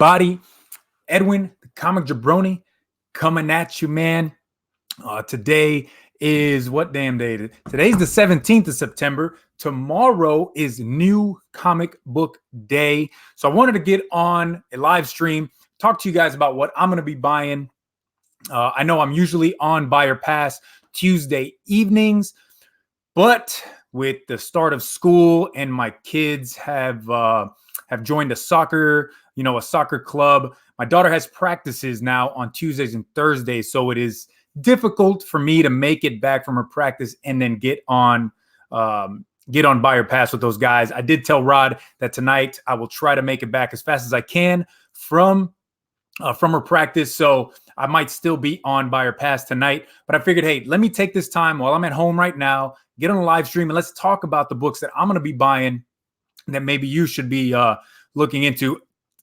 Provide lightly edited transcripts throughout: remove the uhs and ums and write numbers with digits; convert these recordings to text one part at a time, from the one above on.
everybody? Edwin, the comic jabroni, coming at you, man. Today is what damn day? Today's the 17th of September. Tomorrow is New Comic Book Day. So I wanted to get on a live stream, talk to you guys about what I'm going to be buying. I know I'm usually on Buyer Pass Tuesday evenings, but with the start of school and my kids have joined a soccer club. My daughter has practices now on Tuesdays and Thursdays, so it is difficult for me to make it back from her practice and then get on Buyer Pass with those guys. I did tell Rod that tonight I will try to make it back as fast as I can from her practice. So I might still be on Buyer Pass tonight, but I figured, hey, let me take this time while I'm at home right now, get on a live stream, and let's talk about the books that I'm going to be buying that maybe you should be looking into.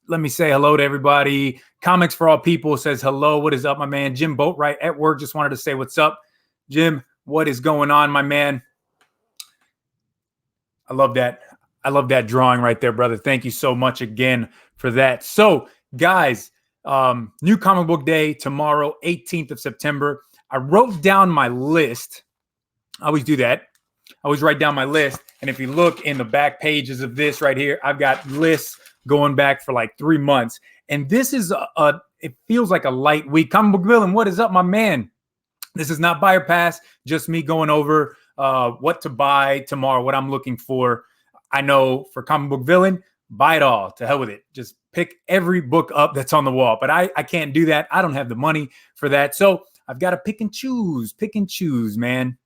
Let me say hello to everybody. Comics for All People says hello. What is up, my man? Jim Boatwright at work just wanted to say what's up. Jim, what is going on, my man? I love that. I love that drawing right there, brother. Thank you so much again for that. So, guys, New Comic Book Day tomorrow, 18th of September. I wrote down my list. I always do that. I always write down my list. And if you look in the back pages of this right here, I've got lists going back for like 3 months. And this is it feels like a light week. Comic Book Villain, what is up, my man? This is not Buyer Pass, just me going over what to buy tomorrow, what I'm looking for. I know for Comic Book Villain, buy it all. To hell with it. Just pick every book up that's on the wall. But I can't do that. I don't have the money for that. So I've got to pick and choose, man.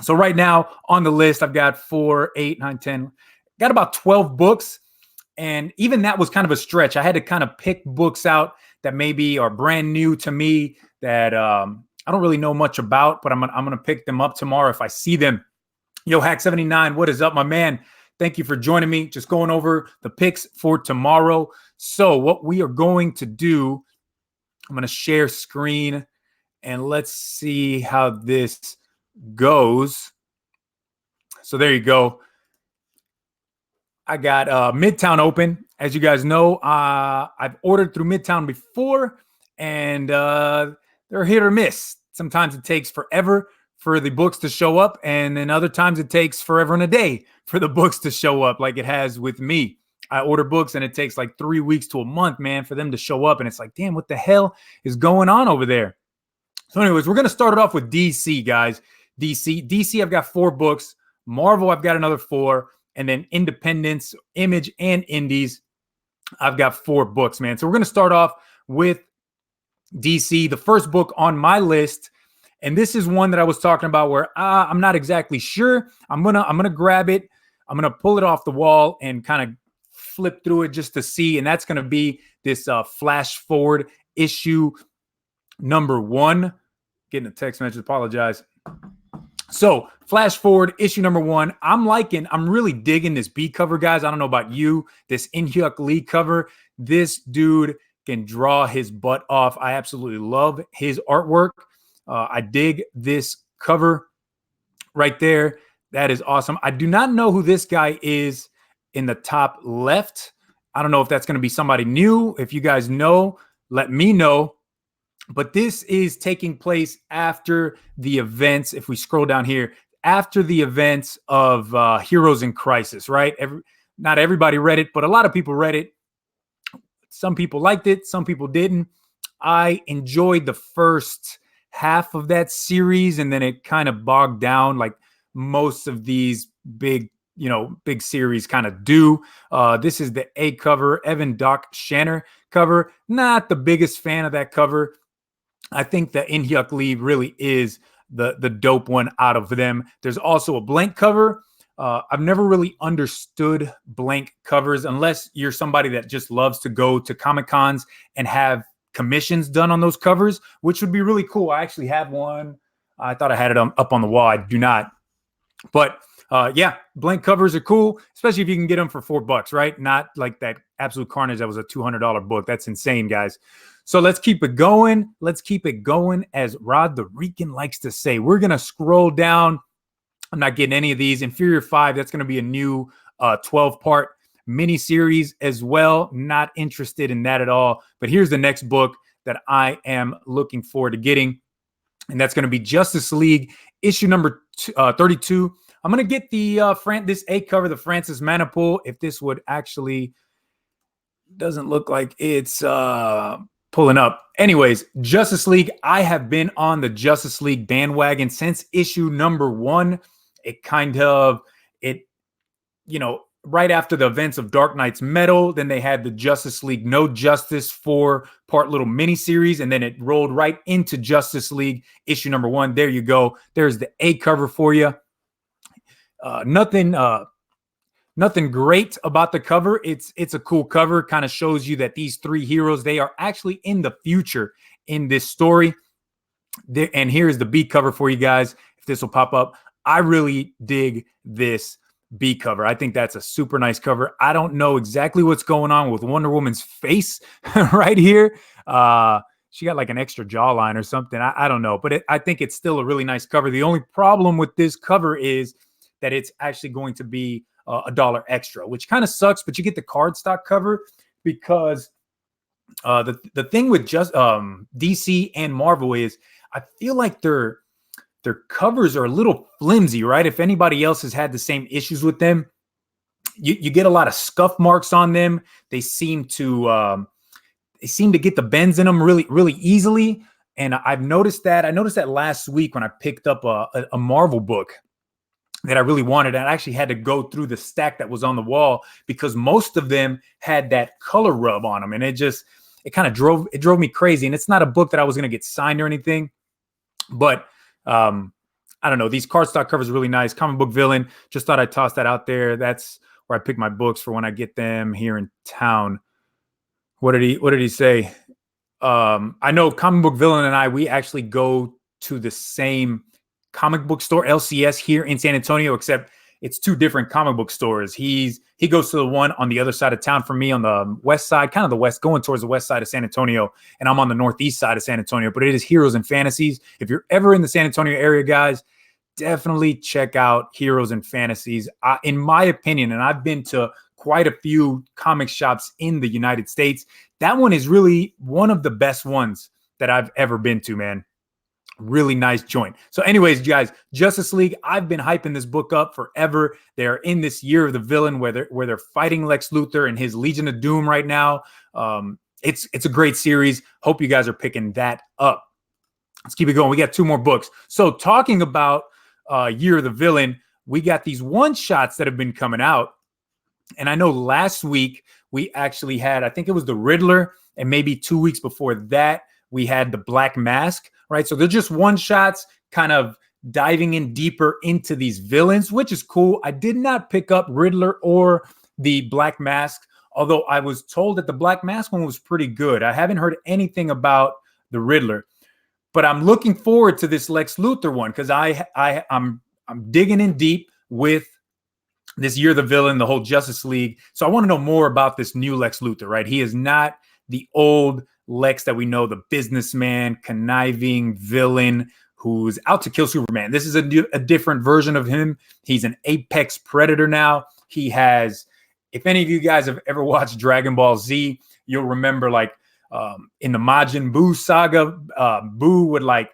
So right now on the list, I've got 4, 8, 9, 10, got about 12 books. And even that was kind of a stretch. I had to kind of pick books out that maybe are brand new to me that I don't really know much about, but I'm gonna pick them up tomorrow if I see them. Yo, Hack79, what is up, my man? Thank you for joining me. Just going over the picks for tomorrow. So what we are going to do, I'm going to share screen and let's see how this goes. So there you go. I got Midtown open. As you guys know, I've ordered through Midtown before, and they're hit or miss. Sometimes it takes forever for the books to show up, and then other times it takes forever and a day for the books to show up, like it has with me. I order books, and it takes like 3 weeks to a month, man, for them to show up, and it's like, damn, what the hell is going on over there? So anyways, we're going to start it off with DC, guys. DC, I've got 4 books. Marvel, I've got another 4. And then Independence, Image, and Indies, I've got 4 books, man. So we're going to start off with DC. The first book on my list, and this is one that I was talking about where I'm not exactly sure. I'm gonna grab it. I'm gonna pull it off the wall and kind of flip through it just to see. And that's gonna be this Flash Forward issue number 1. Getting a text message. Apologize. So Flash Forward issue number 1. I'm really digging this B cover, guys. I don't know about you. This In-Hyuk Lee cover. This dude can draw his butt off. I absolutely love his artwork. I dig this cover right there. That is awesome. I do not know who this guy is in the top left. I don't know if that's going to be somebody new. If you guys know, let me know. But this is taking place after the events. If we scroll down here, after the events of Heroes in Crisis, right? Not everybody read it, but a lot of people read it. Some people liked it. Some people didn't. I enjoyed the first half of that series, and then it kind of bogged down like most of these big series kind of do. This is the A cover, Evan Doc Shanner cover. Not the biggest fan of that cover. I think the In-Hyuk Lee really is the dope one out of them. There's also a blank cover. I've never really understood blank covers unless you're somebody that just loves to go to Comic-Cons and have commissions done on those covers, which would be really cool. I actually have one. I thought I had it up on the wall. I do not. But yeah, blank covers are cool, especially if you can get them for $4, right? Not like that Absolute Carnage that was a $200 book. That's insane, guys. So let's keep it going. Let's keep it going, as Rod the Rican likes to say. We're going to scroll down. I'm not getting any of these. Inferior 5, that's going to be a new 12-part miniseries as well. Not interested in that at all. But here's the next book that I am looking forward to getting, and that's going to be Justice League issue number 32. I'm going to get the this A cover, the Francis Manapul. If this would actually, doesn't look like it's pulling up. Anyways, Justice League. I have been on the Justice League bandwagon since issue number 1. Right after the events of Dark Knight's Metal, then they had the Justice League No Justice 4-part little miniseries, and then it rolled right into Justice League issue number 1. There you go. There's the A cover for you. Nothing great about the cover. It's a cool cover. Kind of shows you that these 3 heroes, they are actually in the future in this story. And here's the B cover for you guys. If this will pop up, I really dig this B cover. I think that's a super nice cover. I don't know exactly what's going on with Wonder Woman's face right here. She got like an extra jawline or something. I don't know, but I think it's still a really nice cover. The only problem with this cover is that it's actually going to be $1 extra, which kind of sucks, but you get the cardstock cover because the thing with just DC and Marvel is I feel like their covers are a little flimsy, right? If anybody else has had the same issues with them, you get a lot of scuff marks on them. They seem to get the bends in them really, really easily. And I've noticed that. I noticed that last week when I picked up a Marvel book that I really wanted. And I actually had to go through the stack that was on the wall because most of them had that color rub on them. And it kind of drove me crazy. And it's not a book that I was going to get signed or anything, but I don't know. These cardstock covers are really nice. Comic Book Villain. Just thought I'd toss that out there. That's where I pick my books for when I get them here in town. What did he say? I know Comic Book Villain and we actually go to the same comic book store, LCS, here in San Antonio, except it's 2 different comic book stores. He goes to the one on the other side of town from me on the west side, kind of the west, going towards the west side of San Antonio, and I'm on the northeast side of San Antonio, but it is Heroes and Fantasies. If you're ever in the San Antonio area, guys, definitely check out Heroes and Fantasies. In my opinion, and I've been to quite a few comic shops in the United States, that one is really one of the best ones that I've ever been to, man. Really nice joint. So anyways, guys, Justice League, I've been hyping this book up forever. They're in this year of the villain where they're fighting Lex Luthor and his Legion of Doom right now. It's a great series. Hope you guys are picking that up. Let's keep it going. We got 2 more books. So talking about year of the villain, we got these one-shots that have been coming out. And I know last week we actually had, I think it was the Riddler, and maybe 2 weeks before that, we had the Black Mask, right? So they're just one-shots kind of diving in deeper into these villains, which is cool. I did not pick up Riddler or the Black Mask, although I was told that the Black Mask one was pretty good. I haven't heard anything about the Riddler, but I'm looking forward to this Lex Luthor one because I'm digging in deep with this year of the villain, the whole Justice League. So I want to know more about this new Lex Luthor, right? He is not the old Lex that we know, the businessman, conniving villain who's out to kill Superman. This is a different version of him. He's an apex predator now. He has, if any of you guys have ever watched Dragon Ball Z, you'll remember like in the Majin Buu saga, Buu would like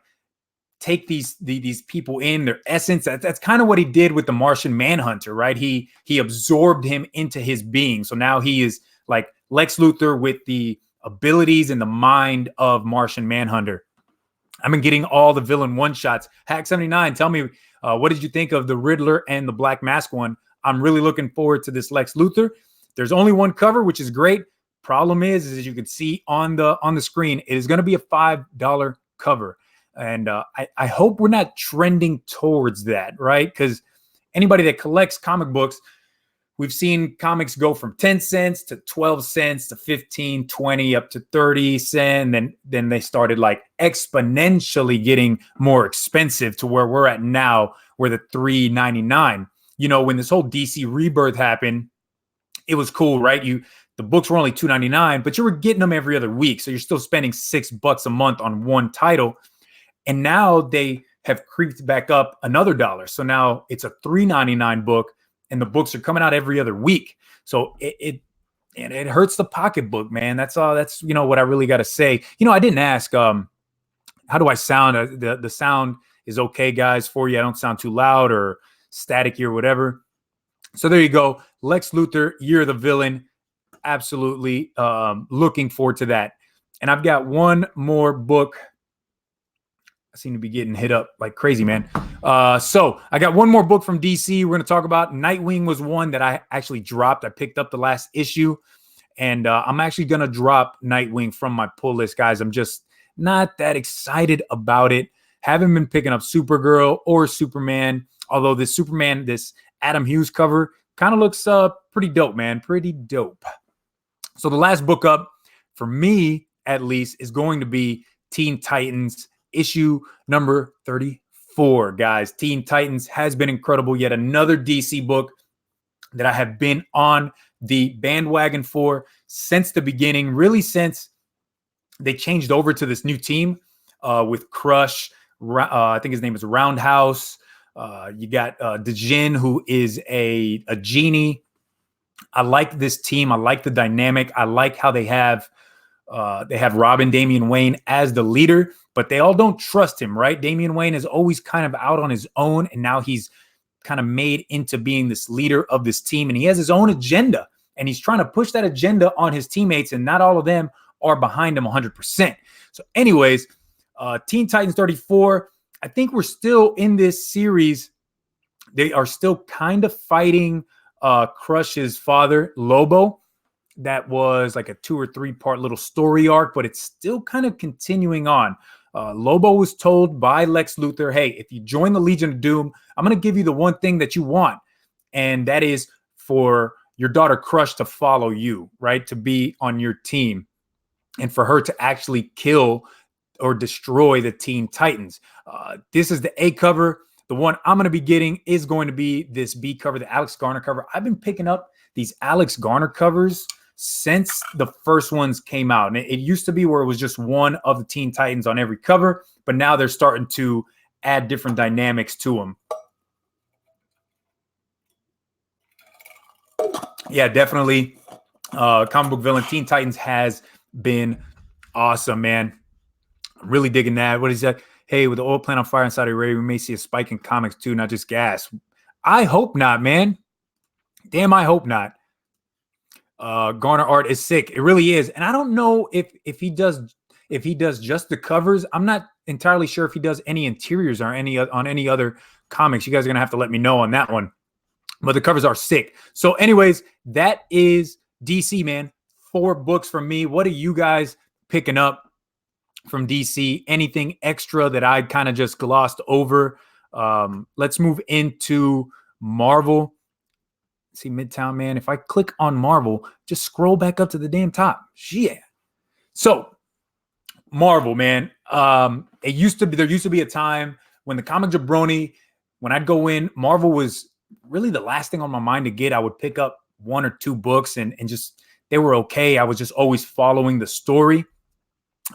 take these people in their essence. That's kind of what he did with the Martian Manhunter, right? He absorbed him into his being. So now he is like Lex Luthor with the abilities and the mind of Martian Manhunter. I've been getting all the villain one-shots. Hack79, tell me, what did you think of the Riddler and the Black Mask one? I'm really looking forward to this Lex Luthor. There's only one cover, which is great. Problem is as you can see on the screen, it is going to be a $5 cover. And I hope we're not trending towards that, right? Because anybody that collects comic books, we've seen comics go from 10 cents to 12 cents to 15, 20, up to 30 cents. Then they started like exponentially getting more expensive to where we're at now, where the $3.99. You know, when this whole DC Rebirth happened, it was cool, right? The books were only $2.99, but you were getting them every other week. So you're still spending $6 a month on one title. And now they have creeped back up another $1. So now it's a $3.99 book, and the books are coming out every other week. So it hurts the pocketbook, man. That's all. That's, what I really got to say. I didn't ask, how do I sound? The sound is okay, guys, for you. I don't sound too loud or staticky or whatever. So there you go. Lex Luthor, Year of the Villain. Absolutely looking forward to that. And I've got one more book. I seem to be getting hit up like crazy, man. So I got one more book from DC we're going to talk about. Nightwing was one that I actually dropped. I picked up the last issue, and I'm actually going to drop Nightwing from my pull list, guys. I'm just not that excited about it. Haven't been picking up Supergirl or Superman, although this Superman, this Adam Hughes cover kind of looks pretty dope, man. Pretty dope. So the last book up, for me at least, is going to be Teen Titans issue number 34, guys. Teen Titans has been incredible. Yet another DC book that I have been on the bandwagon for since the beginning, really since they changed over to this new team with Crush. I think his name is Roundhouse. You got Djinn, who is a genie. I like this team. I like the dynamic. I like how they have Robin, Damian Wayne as the leader, but they all don't trust him, right? Damian Wayne is always kind of out on his own, and now he's kind of made into being this leader of this team, and he has his own agenda, and he's trying to push that agenda on his teammates, and not all of them are behind him 100%. So anyways, Teen Titans 34, I think we're still in this series. They are still kind of fighting Crush's father, Lobo. That was like a 2 or 3 part little story arc, but it's still kind of continuing on. Lobo was told by Lex Luthor, hey, if you join the Legion of Doom, I'm going to give you the one thing that you want, and that is for your daughter Crush to follow you, right? To be on your team, and for her to actually kill or destroy the Teen Titans. This is the A cover. The one I'm going to be getting is going to be this B cover, the Alex Garner cover. I've been picking up these Alex Garner covers since the first ones came out. And it used to be where it was just one of the Teen Titans on every cover, but now they're starting to add different dynamics to them. Yeah, definitely. Comic book villain Teen Titans has been awesome, man. I'm really digging that. What is that? Hey, with the oil plant on fire in Saudi Arabia, we may see a spike in comics too, not just gas. I hope not, man. Damn, I hope not. Garner art is sick. It really is. And I don't know if he does just the covers. I'm not entirely sure if he does any interiors or on any other comics. You guys are gonna have to let me know on that one. But the covers are sick. So anyways, that is DC, man. 4 books from me. What are you guys picking up from DC? Anything extra that I kind of just glossed over? Let's move into Marvel. See, Midtown Man. If I click on Marvel, just scroll back up to the damn top. Yeah. So Marvel, man. There used to be a time when the Comic Jabroni, when I'd go in, Marvel was really the last thing on my mind to get. I would pick up 1 or 2 books and just, they were okay. I was just always following the story.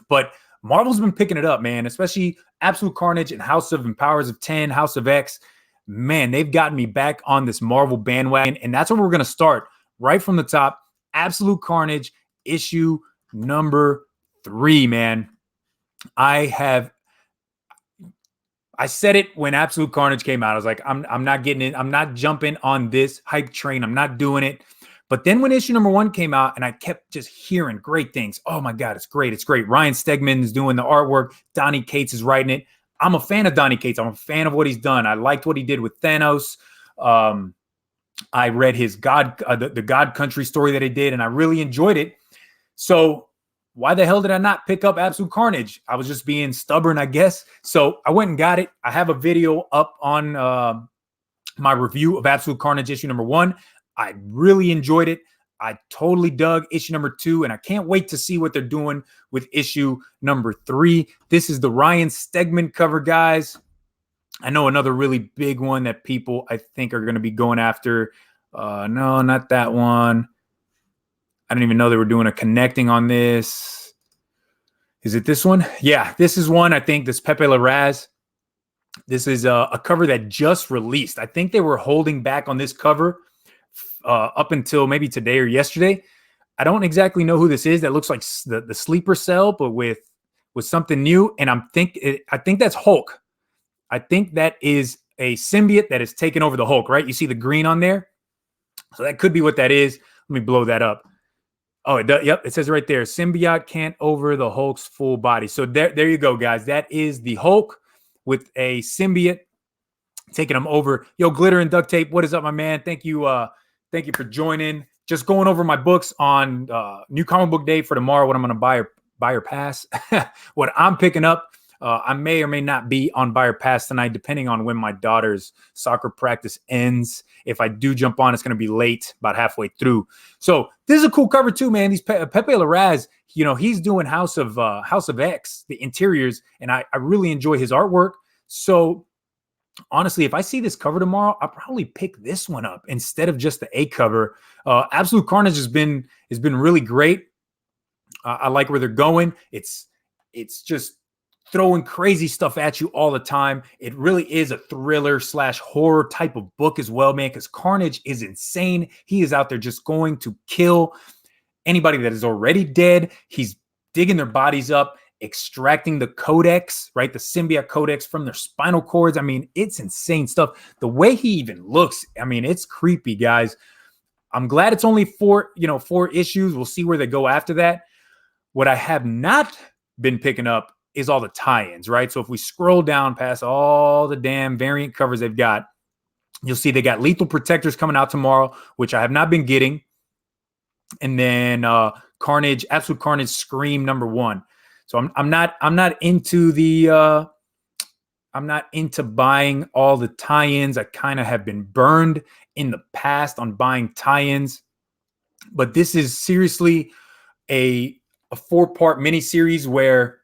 But Marvel's been picking it up, man, especially Absolute Carnage and House of and Powers of 10, House of X. Man, they've gotten me back on this Marvel bandwagon, and that's where we're going to start right from the top. Absolute Carnage, issue number 3, man. I said it when Absolute Carnage came out. I was like, I'm not getting it. I'm not jumping on this hype train. I'm not doing it. But then when issue number 1 came out, and I kept just hearing great things. Oh my God, it's great. It's great. Ryan Stegman is doing the artwork. Donny Cates is writing it. I'm a fan of Donny Cates. I'm a fan of what he's done. I liked what he did with Thanos. I read his the God Country story that he did, and I really enjoyed it. So why the hell did I not pick up Absolute Carnage? I was just being stubborn, I guess. So I went and got it. I have a video up on my review of Absolute Carnage issue number 1. I really enjoyed it. I totally dug issue number 2, and I can't wait to see what they're doing with issue number 3. This is the Ryan Stegman cover, guys. I know another really big one that people, I think, are going to be going after. No, not that one. I didn't even know they were doing a connecting on this. Is it this one? Yeah, this is one, I think, this Pepe Larraz. This is a cover that just released. I think they were holding back on this cover up until maybe today or yesterday. I don't exactly know who this is. That looks like the sleeper cell, but with something new. And I think that's Hulk. I think that is a symbiote that has taken over the Hulk, right? You see the green on there? So that could be what that is. Let me blow that up. Oh, it does. Yep, it says right there, symbiote can't over the Hulk's full body. So there you go, guys. That is the Hulk with a symbiote taking him over. Yo, Glitter and Duct Tape, what is up, my man? Thank you for joining. Just going over my books on New Comic Book Day for tomorrow. What I'm going to buy or pass. What I'm picking up. I may or may not be on buy or pass tonight, depending on when my daughter's soccer practice ends. If I do jump on, it's going to be late, about halfway through. So this is a cool cover too, man. These Pepe Larraz, he's doing House of X, the interiors, and I really enjoy his artwork. So honestly, if I see this cover tomorrow, I'll probably pick this one up instead of just the A cover. Absolute Carnage has been really great. I like where they're going. It's just throwing crazy stuff at you all the time. It really is a thriller / horror type of book as well, man, because Carnage is insane. He is out there just going to kill anybody that is already dead. He's digging their bodies up, extracting the codex, right? The symbiote codex from their spinal cords. I mean, it's insane stuff. The way he even looks, I mean, it's creepy, guys. I'm glad it's only 4 issues. We'll see where they go after that. What I have not been picking up is all the tie-ins, right? So if we scroll down past all the damn variant covers they've got, you'll see they got Lethal Protectors coming out tomorrow, which I have not been getting. And then Carnage, Absolute Carnage Scream #1. So I'm not into buying all the tie-ins. I kind of have been burned in the past on buying tie-ins. But this is seriously a 4-part miniseries where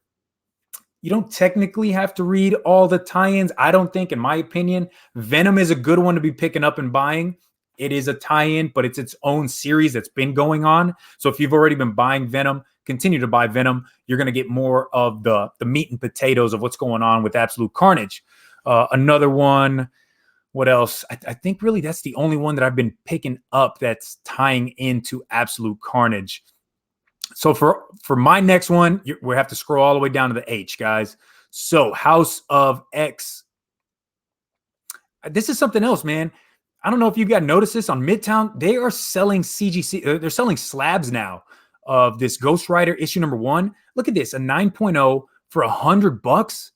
you don't technically have to read all the tie-ins. I don't think, in my opinion, Venom is a good one to be picking up and buying. It is a tie-in, but it's its own series that's been going on. So if you've already been buying Venom, continue to buy Venom. You're going to get more of the meat and potatoes of what's going on with Absolute Carnage. Another one, what else? I think really that's the only one that I've been picking up that's tying into Absolute Carnage. So for my next one, we have to scroll all the way down to the H, guys. So House of X. This is something else, man. I don't know if you got noticed this on Midtown. They are selling CGC. They're selling slabs now of this Ghost Rider issue #1. Look at this, a 9.0 for $100.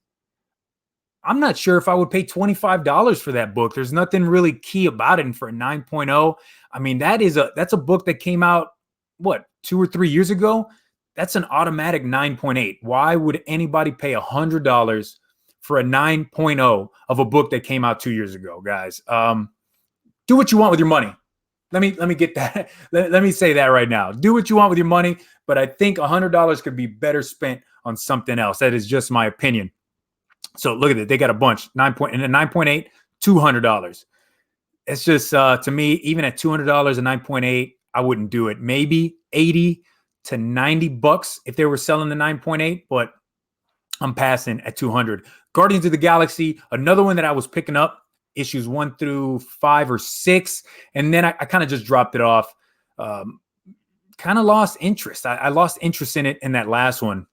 I'm not sure if I would pay $25 for that book. There's nothing really key about it. And for a 9.0, I mean, that's a book that came out, what, 2 or 3 years ago? That's an automatic 9.8. Why would anybody pay $100 for a 9.0 of a book that came out 2 years ago, guys? Do what you want with your money. Let me get that. Let me say that right now. Do what you want with your money, but I think $100 could be better spent on something else. That is just my opinion. So look at it. They got a bunch. 9.8, $200. It's just, to me, even at $200 and 9.8, I wouldn't do it. Maybe 80 to 90 bucks if they were selling the 9.8, but I'm passing at 200. Guardians of the Galaxy, another one that I was picking up, issues 1 through 5 or 6. And then I kind of just dropped it off. Kind of lost interest. I lost interest in it in that last one.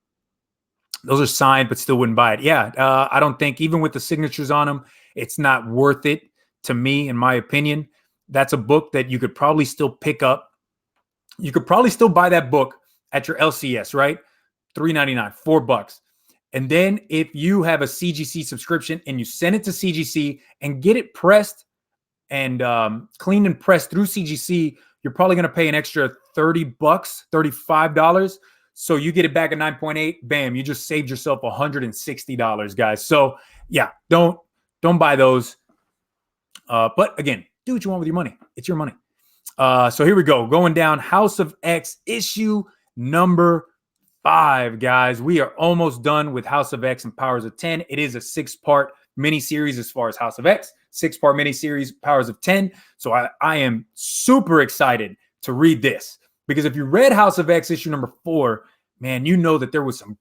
Those are signed, but still wouldn't buy it. Yeah, I don't think, even with the signatures on them, it's not worth it to me, in my opinion. That's a book that you could probably still pick up. You could probably still buy that book at your LCS, right? $3.99, $4. And then if you have a CGC subscription and you send it to CGC and get it pressed and cleaned and pressed through CGC, you're probably going to pay an extra $30, $35. So you get it back at 9.8. Bam, you just saved yourself $160, guys. So yeah, don't buy those. But again, do what you want with your money. It's your money. So here we go. Going down, House of X issue #5, guys. We are almost done with House of X and Powers of 10. It is a 6-part miniseries as far as House of X, 6-part miniseries, Powers of 10. So I am super excited to read this, because if you read House of X issue #4, man, you know that there was some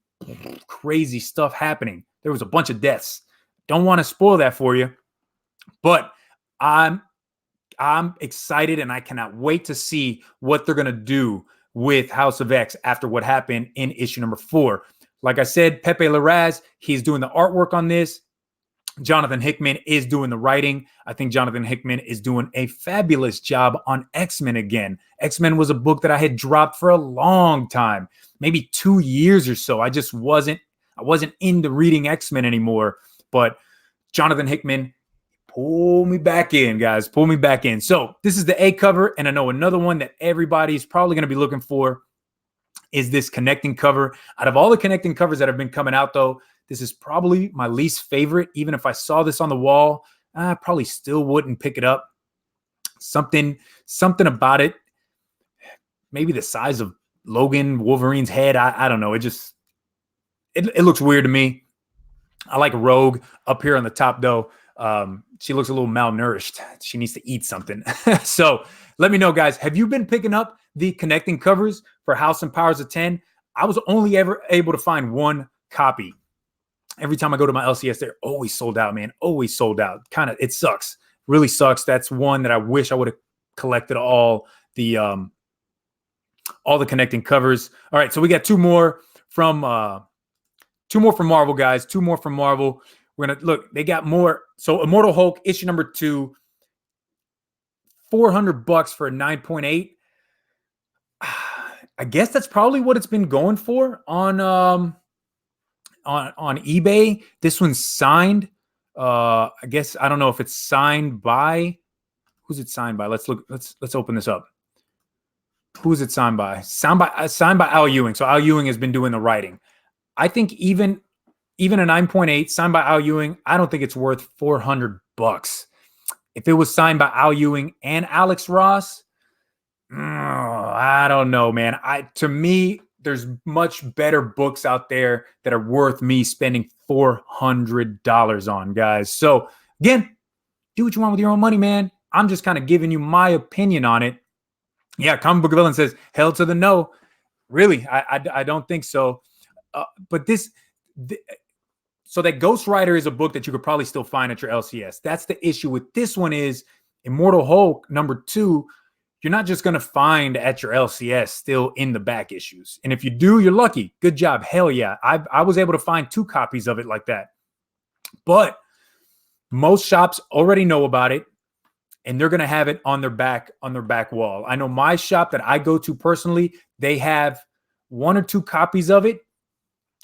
crazy stuff happening. There was a bunch of deaths. Don't want to spoil that for you, but I'm excited and I cannot wait to see what they're going to do with House of X after what happened in issue number 4. Like I said, Pepe Larraz, he's doing the artwork on this. Jonathan Hickman is doing the writing. I think Jonathan Hickman is doing a fabulous job on X-Men again. X-Men was a book that I had dropped for a long time, maybe 2 years or so. I wasn't into reading X-Men anymore, but Jonathan Hickman, pull me back in, guys. Pull me back in. So this is the A cover, and I know another one that everybody's probably going to be looking for is this connecting cover. Out of all the connecting covers that have been coming out, though, this is probably my least favorite. Even if I saw this on the wall, I probably still wouldn't pick it up. Something about it, maybe the size of Logan Wolverine's head. I don't know. It looks weird to me. I like Rogue up here on the top, though. She looks a little malnourished. She needs to eat something. So let me know, guys. Have you been picking up the connecting covers for House and Powers of 10? I was only ever able to find one copy. Every time I go to my LCS, they're always sold out, man. Always sold out. It sucks. Really sucks. That's one that I wish I would have collected all the connecting covers. All right, so we got two more from Marvel, guys. Two more from Marvel. We're gonna look. They got more. So Immortal Hulk issue number 2, $400 for a 9.8. I guess that's probably what it's been going for on eBay. This one's signed. I guess I don't know if it's signed by. Who's it signed by? Let's look. Let's open this up. Who's it signed by? Signed by Al Ewing. So Al Ewing has been doing the writing. I think even a 9.8 signed by Al Ewing, I don't think it's worth $400. If it was signed by Al Ewing and Alex Ross, I don't know, man. To me, there's much better books out there that are worth me spending $400 on, guys. So again, do what you want with your own money, man. I'm just kind of giving you my opinion on it. Yeah, Comic Book Villain says, hell to the no. Really, I don't think so. But so that Ghost Rider is a book that you could probably still find at your LCS. That's the issue with this one is Immortal Hulk number 2. You're not just going to find at your LCS still in the back issues. And if you do, you're lucky. Good job. Hell yeah. I was able to find 2 copies of it like that. But most shops already know about it, and they're going to have it on their back wall. I know my shop that I go to personally, they have 1 or 2 copies of it,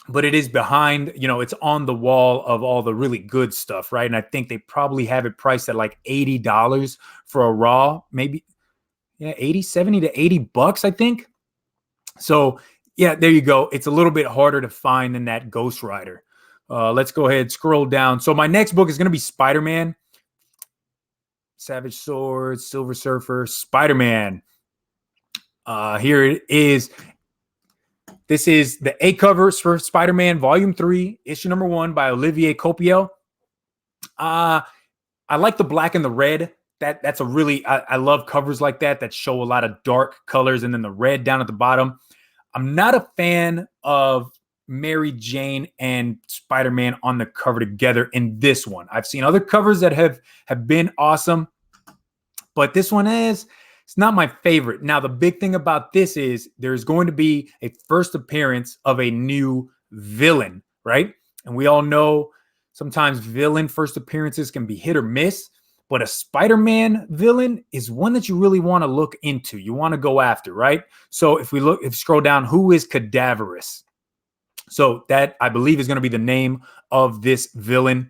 but it is behind, it's on the wall of all the really good stuff, right? And I think they probably have it priced at like $80 for a raw, maybe. Yeah, 70 to $80, I think. So, yeah, there you go. It's a little bit harder to find than that Ghost Rider. Let's go ahead, scroll down. So my next book is going to be Spider-Man. Savage Sword, Silver Surfer, Spider-Man. Here it is. This is the A covers for Spider-Man Volume 3, issue number 1 by Olivier Coipel. I like the black and the red. That's a really, I love covers like that show a lot of dark colors and then the red down at the bottom. I'm not a fan of Mary Jane and Spider-Man on the cover together in this one. I've seen other covers that have been awesome, but this one it's not my favorite. Now, the big thing about this is there's going to be a first appearance of a new villain, right? And we all know sometimes villain first appearances can be hit or miss. But a Spider-Man villain is one that you really want to look into. You want to go after, right? So if you scroll down, who is Cadaverous? So that, I believe, is going to be the name of this villain.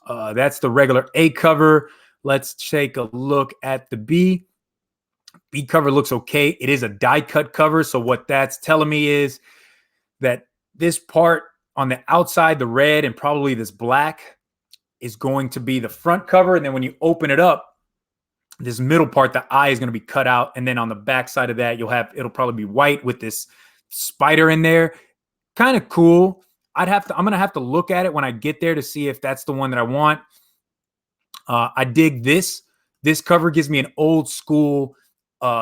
That's the regular A cover. Let's take a look at the B. B cover looks okay. It is a die cut cover. So what that's telling me is that this part on the outside, the red and probably this black, is going to be the front cover. And then when you open it up, this middle part, the eye is going to be cut out. And then on the back side of that, it'll probably be white with this spider in there. Kind of cool. I'm going to have to look at it when I get there to see if that's the one that I want. I dig this. This cover gives me an old school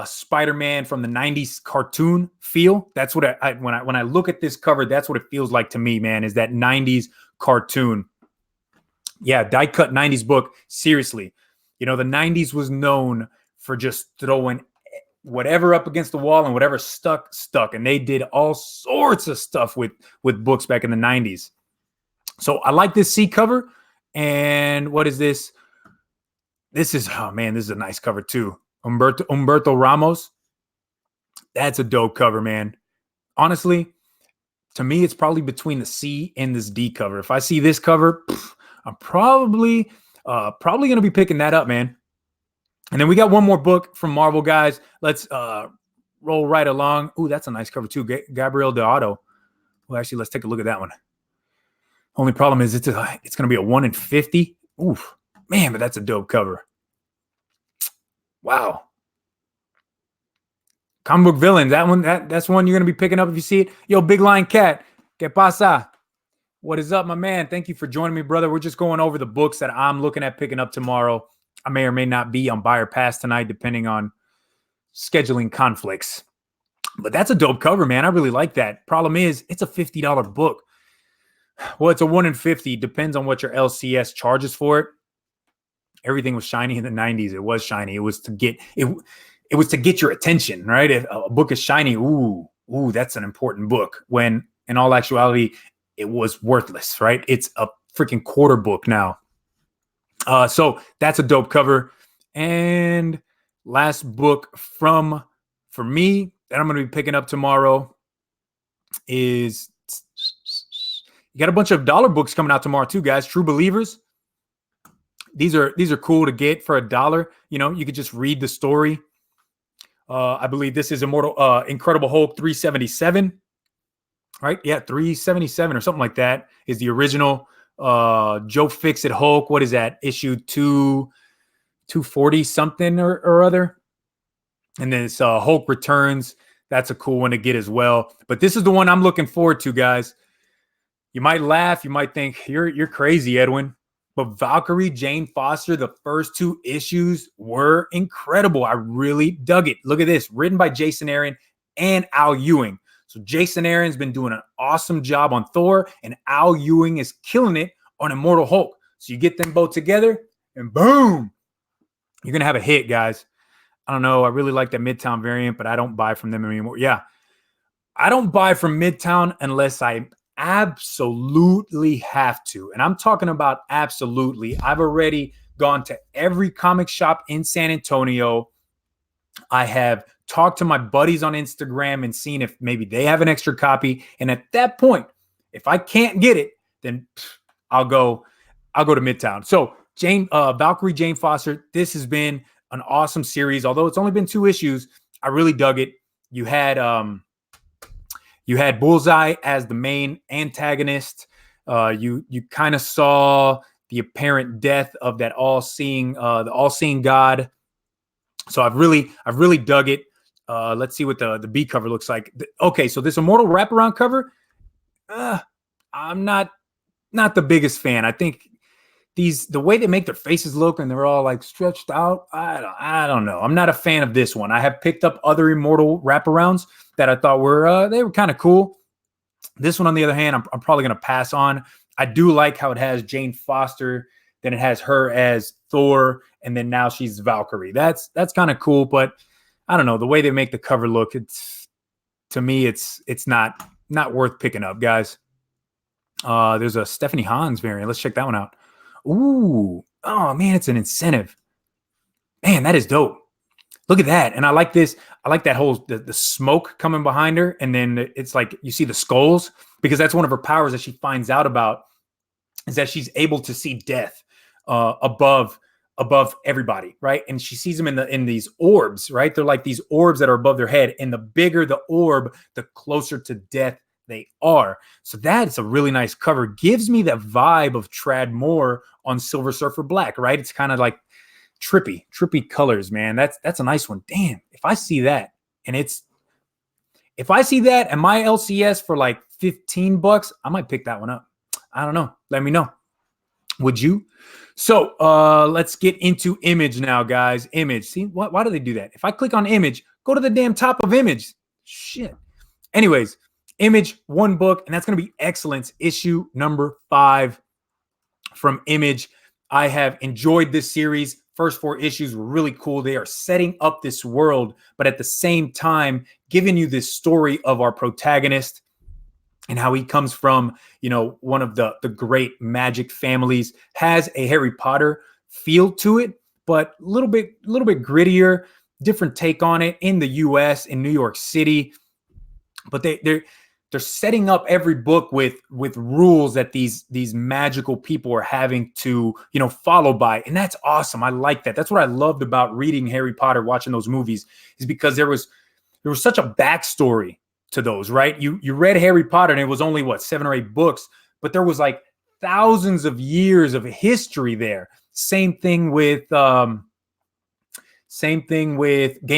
Spider-Man from the 90s cartoon feel. That's what when I look at this cover, that's what it feels like to me, man, is that 90s cartoon. Yeah, die cut 90s book. Seriously. You know, the 90s was known for just throwing whatever up against the wall and whatever stuck. And they did all sorts of stuff with books back in the 90s. So I like this C cover. And what is this? This is, oh man, this is a nice cover too. Humberto Ramos. That's a dope cover, man. Honestly, to me, it's probably between the C and this D cover. If I see this cover, I'm probably going to be picking that up, man. And then we got one more book from Marvel, guys. Let's roll right along. Ooh, that's a nice cover too. Gabriel Deodato. Well, actually, let's take a look at that one. Only problem is it's going to be a 1 in 50. Oof, man, but that's a dope cover. Wow. Comic book villain. That one, that's one you're going to be picking up if you see it. Yo, Big Lion Cat. ¿Qué pasa? What is up, my man? Thank you for joining me, brother. We're just going over the books that I'm looking at picking up tomorrow. I may or may not be on Buyer Pass tonight, depending on scheduling conflicts. But that's a dope cover, man. I really like that. Problem is, it's a $50 book. Well, it's a 1 in 50. Depends on what your LCS charges for it. Everything was shiny in the 90s. It was shiny. It was to get it. It was to get your attention, right? If a book is shiny, ooh, that's an important book. When in all actuality, it was worthless, right? It's a freaking quarter book now. So that's a dope cover. And last book for me that I'm going to be picking up tomorrow is, you got a bunch of dollar books coming out tomorrow too, guys. True Believers. These are cool to get for $1. You know, you could just read the story. I believe this is Incredible Hulk 377. Right? Yeah, 377 or something like that is the original Joe Fixit Hulk. What is that? Issue 240 something or other. And then it's Hulk Returns. That's a cool one to get as well. But this is the one I'm looking forward to, guys. You might laugh. You might think you're crazy, Edwin. But Valkyrie Jane Foster, the first 2 issues were incredible. I really dug it. Look at this. Written by Jason Aaron and Al Ewing. So Jason Aaron's been doing an awesome job on Thor, and Al Ewing is killing it on Immortal Hulk. So you get them both together, and boom, you're going to have a hit, guys. I don't know. I really like that Midtown variant, but I don't buy from them anymore. Yeah, I don't buy from Midtown unless I absolutely have to. And I'm talking about absolutely. I've already gone to every comic shop in San Antonio. I have talked to my buddies on Instagram and seen if maybe they have an extra copy. And at that point, if I can't get it, then I'll go to Midtown. So Valkyrie Jane Foster, this has been an awesome series. Although it's only been 2 issues, I really dug it. You had Bullseye as the main antagonist. You kind of saw the apparent death of that all-seeing God. So I've really dug it. Let's see what the B cover looks like. Okay, so this Immortal wraparound cover, I'm not the biggest fan. I think the way they make their faces look and they're all like stretched out, I don't know. I'm not a fan of this one. I have picked up other Immortal wraparounds that I thought they were kind of cool. This one, on the other hand, I'm probably going to pass on. I do like how it has Jane Foster, then it has her as Thor, and then now she's Valkyrie. That's kind of cool, but I don't know, the way they make the cover look, to me it's not worth picking up, guys. There's a Stephanie Hans variant. Let's check that one out. Ooh, oh man, it's an incentive. Man, that is dope. Look at that. And I like this. I like that whole the smoke coming behind her, and then it's like you see the skulls, because that's one of her powers that she finds out about, is that she's able to see death above everybody, right? And she sees them in these orbs, right? They're like these orbs that are above their head, and the bigger the orb, the closer to death they are. So that's a really nice cover. Gives me that vibe of Trad Moore on Silver Surfer Black, right? It's kind of like trippy colors, man. That's a nice one. Damn, if I see that and my LCS for like $15, I might pick that one up. I don't know. Let me know. Would you? So let's get into Image now, guys. Image. See, why do they do that? If I click on Image, go to the damn top of Image. Shit. Anyways, Image, one book, and that's going to be Excellence, issue number 5 from Image. I have enjoyed this series. First 4 issues were really cool. They are setting up this world, but at the same time, giving you this story of our protagonist and how he comes from, one of the great magic families, has a Harry Potter feel to it, but a little bit grittier, different take on it in the US, in New York City. But they're setting up every book with rules that these magical people are having to, follow by. And that's awesome. I like that. That's what I loved about reading Harry Potter, watching those movies, is because there was such a backstory to those, right? You read Harry Potter and it was only 7 or 8 books, but there was like thousands of years of history there. Same thing with Game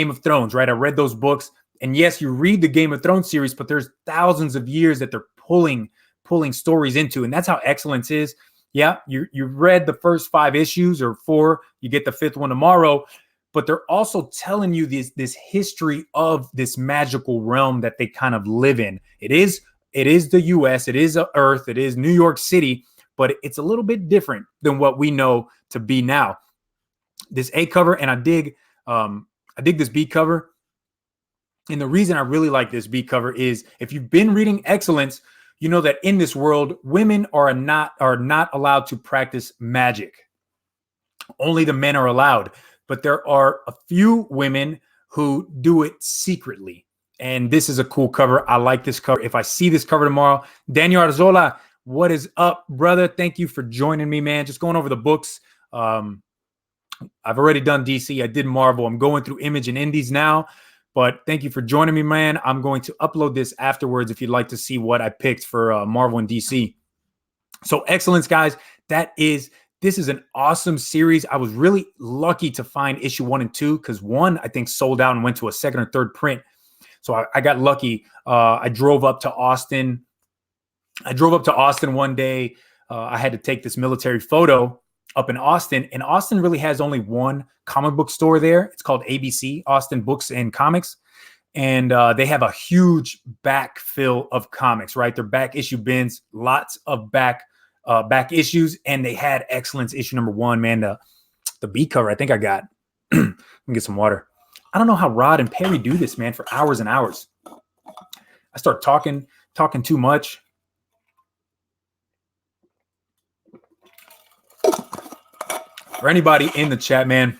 of Thrones, right? I read those books. And yes, you read the Game of Thrones series, but there's thousands of years that they're pulling stories into. And that's how Excellence is. Yeah, you read the first 5 issues or 4, you get the 5th one tomorrow, but they're also telling you this history of this magical realm that they kind of live in. It is the US, it is Earth, it is New York City, but it's a little bit different than what we know to be now. This A cover, and I dig this B cover. And the reason I really like this B cover is, if you've been reading Excellence, you know that in this world, women are not allowed to practice magic. Only the men are allowed. But there are a few women who do it secretly. And this is a cool cover. I like this cover. If I see this cover tomorrow, Daniel Arzola, what is up, brother? Thank you for joining me, man. Just going over the books. I've already done DC. I did Marvel. I'm going through Image and Indies now. But thank you for joining me, man. I'm going to upload this afterwards if you'd like to see what I picked for Marvel and DC. So Excellence, guys, this is an awesome series. I was really lucky to find issue 1 and 2, because 1, I think, sold out and went to a 2nd or 3rd print. So I got lucky. I drove up to Austin. One day. I had to take this military photo up in Austin, and Austin really has only one comic book store there. It's called ABC, Austin Books and Comics. And they have a huge backfill of comics, right? Their back issue bins, lots of back issues, and they had Excellence issue number 1, man. The B cover, I think I got. Let me get some water. I don't know how Rod and Perry do this, man, for hours and hours. I start talking too much. For anybody in the chat, man,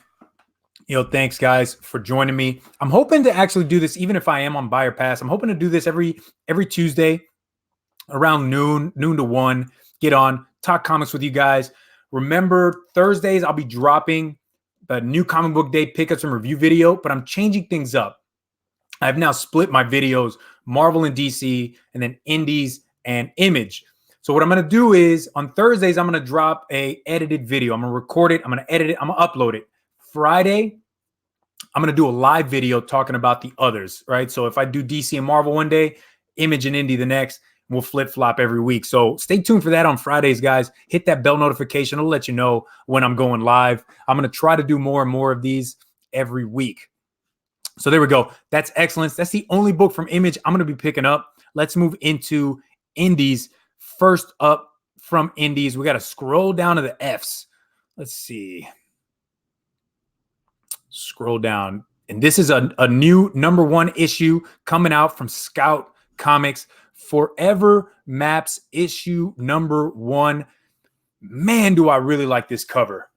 thanks, guys, for joining me. I'm hoping to actually do this, even if I am on Buyer Pass. I'm hoping to do this every Tuesday around noon to 1. Get on, talk comics with you guys. Remember, Thursdays, I'll be dropping the new Comic Book Day pickups and review video, but I'm changing things up. I've now split my videos, Marvel and DC, and then Indies and Image. So what I'm going to do is, on Thursdays, I'm going to drop a edited video. I'm going to record it. I'm going to edit it. I'm going to upload it. Friday, I'm going to do a live video talking about the others, right? So if I do DC and Marvel one day, Image and Indie the next, we'll flip-flop every week. So stay tuned for that on Fridays, guys. Hit that bell notification. It'll let you know when I'm going live. I'm going to try to do more and more of these every week. So there we go. That's Excellence. That's the only book from Image I'm going to be picking up. Let's move into Indies. First up from Indies, we got to scroll down to the Fs. Let's see. Scroll down. And this is a new number 1 issue coming out from Scout Comics. Forever Maps issue number 1. Man, do I really like this cover.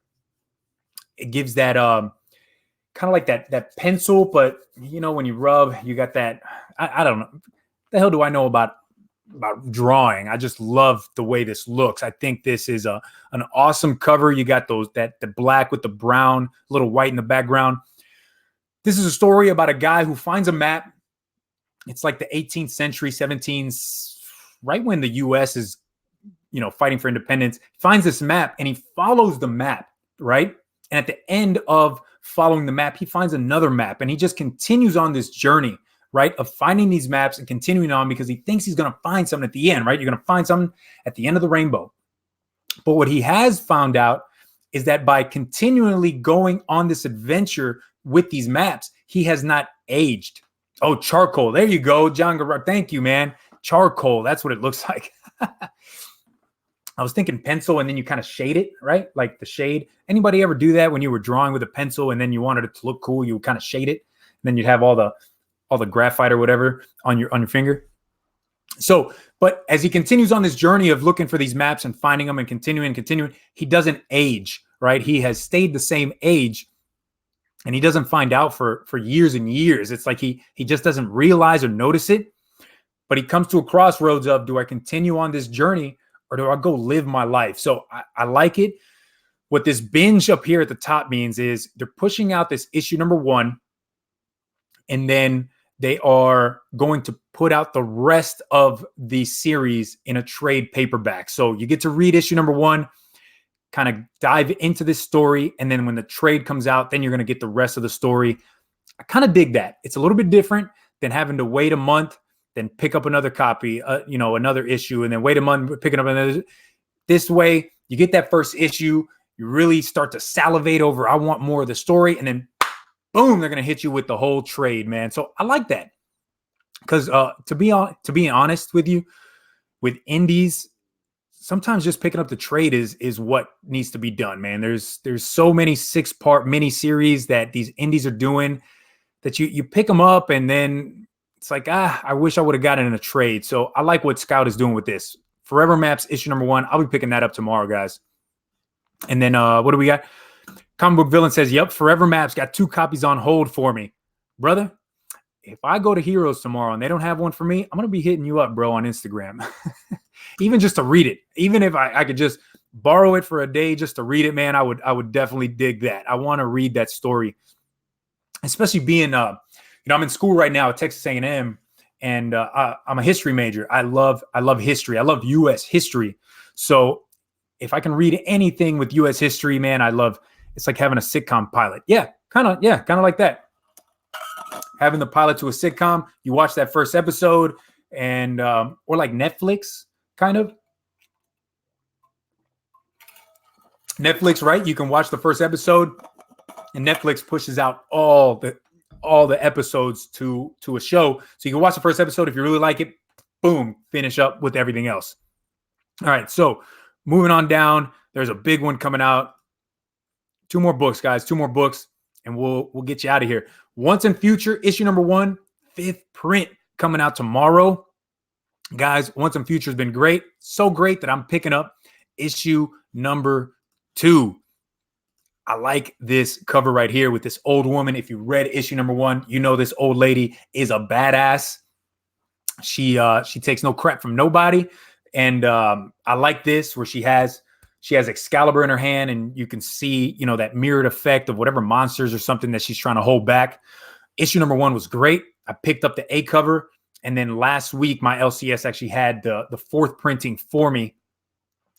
It gives that kind of like that pencil, but when you rub, you got that. I don't know. The hell do I know about drawing? I just love the way this looks. I think this is an awesome cover. You got the black with the brown, little white in the background. This is a story about a guy who finds a map. It's like the 18th century, 17th, right when the U.S. is, fighting for independence. He finds this map and he follows the map, right? And at the end of following the map, he finds another map, and he just continues on this journey, right, of finding these maps and continuing on, because he thinks he's going to find something at the end, right? You're going to find something at the end of the rainbow. But what he has found out is that by continually going on this adventure with these maps, he has not aged. Oh, charcoal. There you go, John Guerrero. Thank you, man. Charcoal. That's what it looks like. I was thinking pencil and then you kind of shade it, right? Like the shade. Anybody ever do that when you were drawing with a pencil and then you wanted it to look cool? You would kind of shade it, and then you'd have all the graphite or whatever on your finger. So, but as he continues on this journey of looking for these maps and finding them and continuing, he doesn't age, right? He has stayed the same age, and he doesn't find out for years and years. It's like he just doesn't realize or notice it. But he comes to a crossroads of, do I continue on this journey or do I go live my life? So I like it. What this binge up here at the top means is they're pushing out this issue number 1, and then they are going to put out the rest of the series in a trade paperback. So you get to read issue number 1, kind of dive into this story, and then when the trade comes out, then you're going to get the rest of the story. I kind of dig that. It's a little bit different than having to wait a month, then pick up another copy, another issue, and then wait a month, picking up another. This way, you get that first issue, you really start to salivate over, I want more of the story, and then boom, they're going to hit you with the whole trade, man. So I like that. Because to be honest with you, with indies, sometimes just picking up the trade is what needs to be done, man. There's so many 6-part miniseries that these indies are doing that you pick them up and then it's like, I wish I would have gotten in a trade. So I like what Scout is doing with this. Forever Maps issue number 1. I'll be picking that up tomorrow, guys. And then what do we got? Comic Book Villain says, yep, Forever Maps got 2 copies on hold for me. Brother, if I go to Heroes tomorrow and they don't have one for me, I'm going to be hitting you up, bro, on Instagram. Even just to read it. Even if I could just borrow it for a day just to read it, man, I would definitely dig that. I want to read that story. Especially being, I'm in school right now at Texas A&M, and I'm a history major. I love history. I love U.S. history. So if I can read anything with U.S. history, man, it's like having a sitcom pilot. Yeah, kind of like that. Having the pilot to a sitcom, you watch that first episode, and or like Netflix, kind of. Netflix, right? You can watch the first episode, and Netflix pushes out all the episodes to a show. So you can watch the first episode. If you really like it, boom, finish up with everything else. All right, so moving on down, there's a big one coming out. 2 more books, guys. 2 more books, and we'll get you out of here. Once and Future, issue number 1, 5th print coming out tomorrow. Guys, Once and Future has been great. So great that I'm picking up issue number 2. I like this cover right here with this old woman. If you read issue number 1, you know this old lady is a badass. She takes no crap from nobody. And I like this where she has Excalibur in her hand, and you can see, that mirrored effect of whatever monsters or something that she's trying to hold back. Issue number 1 was great. I picked up the A cover, and then last week my LCS actually had the 4th printing for me.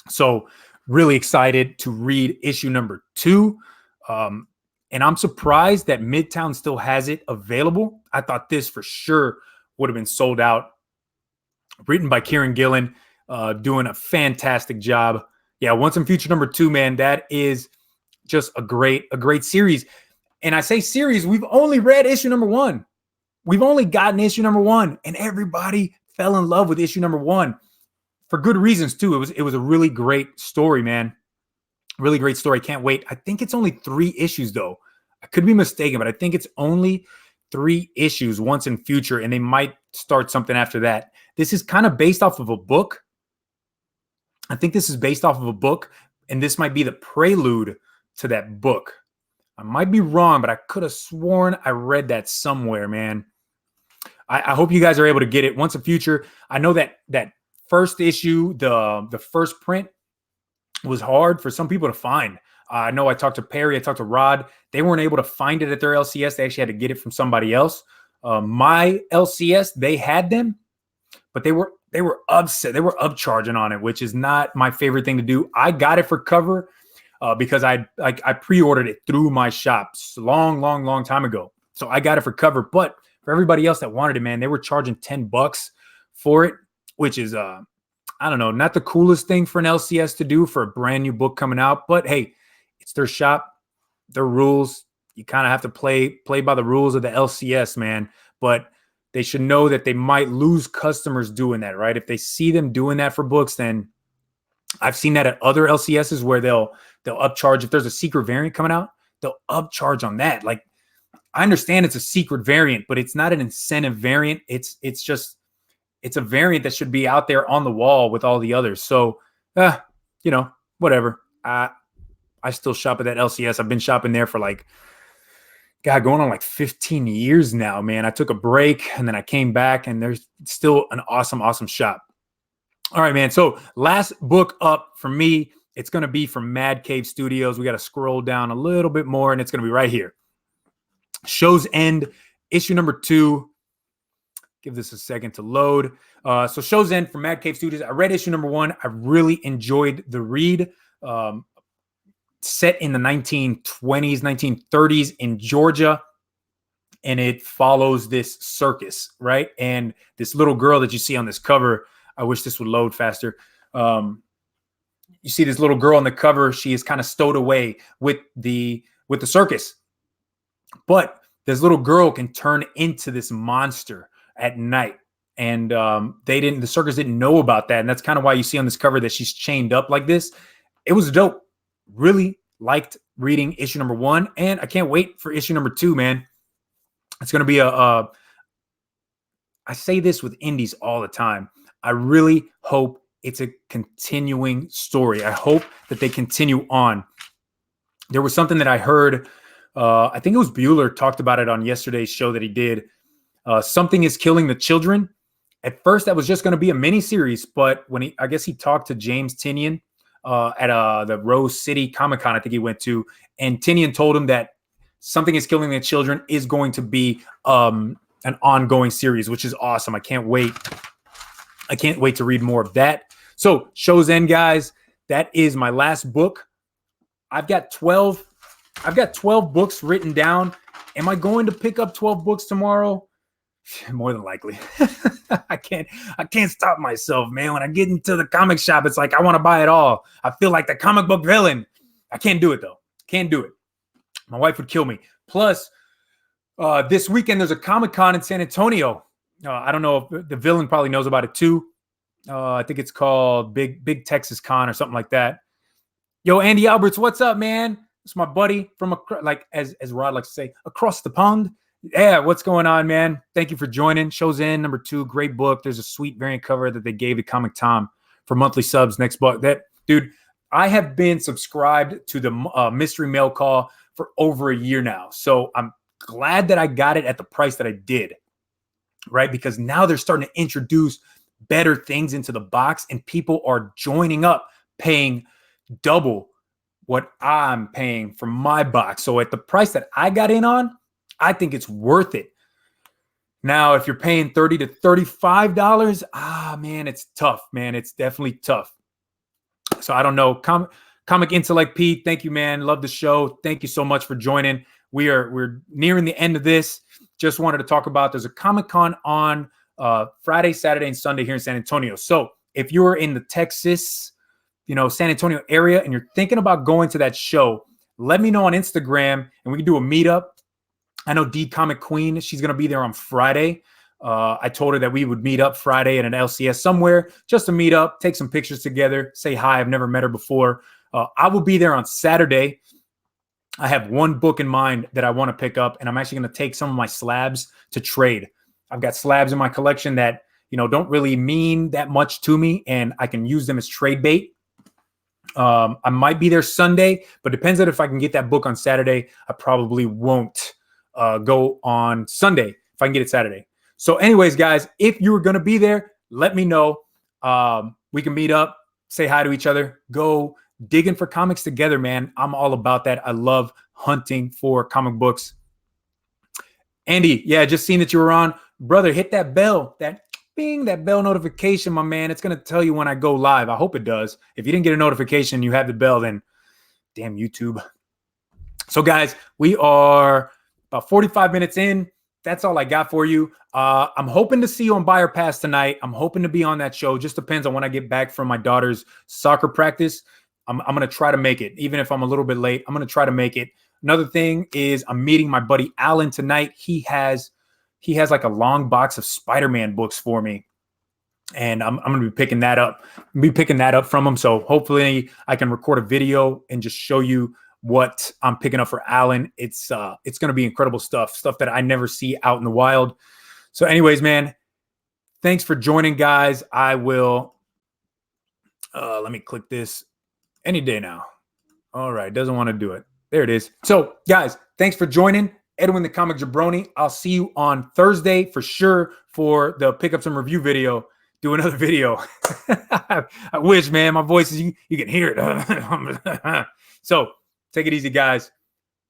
So really excited to read issue number 2. And I'm surprised that Midtown still has it available. I thought this for sure would have been sold out. Written by Kieran Gillen, doing a fantastic job. Yeah, Once and Future number 2, man, that is just a great series. And I say series, we've only read issue number 1. We've only gotten issue number 1, and everybody fell in love with issue number 1 for good reasons too. It was a really great story, man. Really great story. Can't wait. I think it's only 3 issues though. I could be mistaken, but I think it's only 3 issues, Once and Future, and they might start something after that. This is kind of based off of a book. I think this is based off of a book, and this might be the prelude to that book. I might be wrong, but I could have sworn I read that somewhere, man. I hope you guys are able to get it. Once and Future. I know that first issue, the first print, was hard for some people to find. I know I talked to Perry, I talked to Rod. They weren't able to find it at their LCS. They actually had to get it from somebody else. My LCS, they had them, but they were upset. They were upcharging on it, which is not my favorite thing to do. I got it for cover because I pre-ordered it through my shops long time ago. So I got it for cover. But for everybody else that wanted it, man, they were charging $10 for it, which is I don't know, not the coolest thing for an LCS to do for a brand new book coming out. But hey, it's their shop, their rules. You kind of have to play by the rules of the LCS, man. But they should know that they might lose customers doing that, right? If they see them doing that for books, then I've seen that at other LCSs where they'll upcharge if there's a secret variant coming out. They'll upcharge on that. Like, I understand it's a secret variant, but it's not an incentive variant. It's a variant that should be out there on the wall with all the others. So, whatever. I still shop at that LCS. I've been shopping there for going on 15 years now, man. I took a break and then I came back, and there's still an awesome, awesome shop. All right, man. So last book up for me, it's going to be from Mad Cave Studios. We got to scroll down a little bit more, and it's going to be right here. Show's End, issue number 2. Give this a second to load. So Show's End from Mad Cave Studios. I read issue number 1. I really enjoyed the read. Set in the 1920s, 1930s in Georgia. And it follows this circus, right? And this little girl that you see on this cover, I wish this would load faster. You see this little girl on the cover. She is kind of stowed away with the circus. But this little girl can turn into this monster at night. And the circus didn't know about that. And that's kind of why you see on this cover that she's chained up like this. It was dope. Really liked reading issue number 1. And I can't wait for issue number 2, man. It's going to be I say this with indies all the time. I really hope it's a continuing story. I hope that they continue on. There was something that I heard. I think it was Bueller talked about it on yesterday's show that he did. Something is Killing the Children. At first, that was just going to be a mini series, but when I guess he talked to James Tynion at the Rose City Comic-Con, I think he went to, and Tynion told him that Something is Killing the Children is going to be an ongoing series, which is awesome. I can't wait. I can't wait to read more of that. So Show's End, guys. That is my last book. I've got 12 books written down. Am I going to pick up 12 books tomorrow? More than likely. I can't stop myself, man. When I get into the comic shop, it's like I want to buy it all. I feel like the comic book villain. I can't do it, though. Can't do it. My wife would kill me. Plus, this weekend there's a Comic-Con in San Antonio. I don't know if the villain probably knows about it too. I think it's called Big Texas Con or something like that. Yo, Andy Alberts, what's up, man? It's my buddy from as Rod likes to say, across the pond. Yeah, what's going on, man? Thank you for joining. Show's End, number 2, great book. There's a sweet variant cover that they gave to Comic Tom for monthly subs. Next book. Dude, I have been subscribed to the mystery mail call for over a year now. So I'm glad that I got it at the price that I did, right? Because now they're starting to introduce better things into the box, and people are joining up, paying double what I'm paying for my box. So at the price that I got in on, I think it's worth it. Now, if you're paying $30 to $35, man, it's tough, man. It's definitely tough. So I don't know. Comic Intellect Pete, thank you, man. Love the show. Thank you so much for joining. We're nearing the end of this. Just wanted to talk about, there's a Comic-Con on Friday, Saturday, and Sunday here in San Antonio. So if you're in the Texas, San Antonio area, and you're thinking about going to that show, let me know on Instagram, and we can do a meetup. I know D Comic Queen, she's going to be there on Friday. I told her that we would meet up Friday at an LCS somewhere just to meet up, take some pictures together, say hi. I've never met her before. I will be there on Saturday. I have one book in mind that I want to pick up, and I'm actually going to take some of my slabs to trade. I've got slabs in my collection that, don't really mean that much to me, and I can use them as trade bait. I might be there Sunday, but depends on if I can get that book on Saturday. I probably won't go on Sunday if I can get it Saturday. So anyways, guys, if you were going to be there, let me know. We can meet up, say hi to each other, go digging for comics together, man. I'm all about that. I love hunting for comic books. Andy, yeah, just seen that you were on. Brother, hit that bell, that bell notification, my man. It's going to tell you when I go live. I hope it does. If you didn't get a notification, you have the bell, then damn YouTube. So guys, we are about 45 minutes in. That's all I got for you. I'm hoping to see you on Buyer Pass tonight. I'm hoping to be on that show. Just depends on when I get back from my daughter's soccer practice. I'm going to try to make it. Even if I'm a little bit late, I'm going to try to make it. Another thing is I'm meeting my buddy Alan tonight. He has like a long box of Spider-Man books for me. and I'm going to be picking that up. From him. So hopefully I can record a video and just show you what I'm picking up for Allen. It's going to be incredible stuff that I never see out in the wild. So anyways, man, thanks for joining, guys. I will, let me click this any day now. All right. Doesn't want to do it. There it is. So guys, thanks for joining. Edwin the Comic Jabroni. I'll see you on Thursday for sure for the pickups and review video. Do another video. I wish, man. My voice is, you can hear it. So take it easy, guys.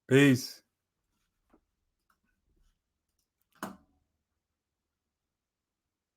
Peace.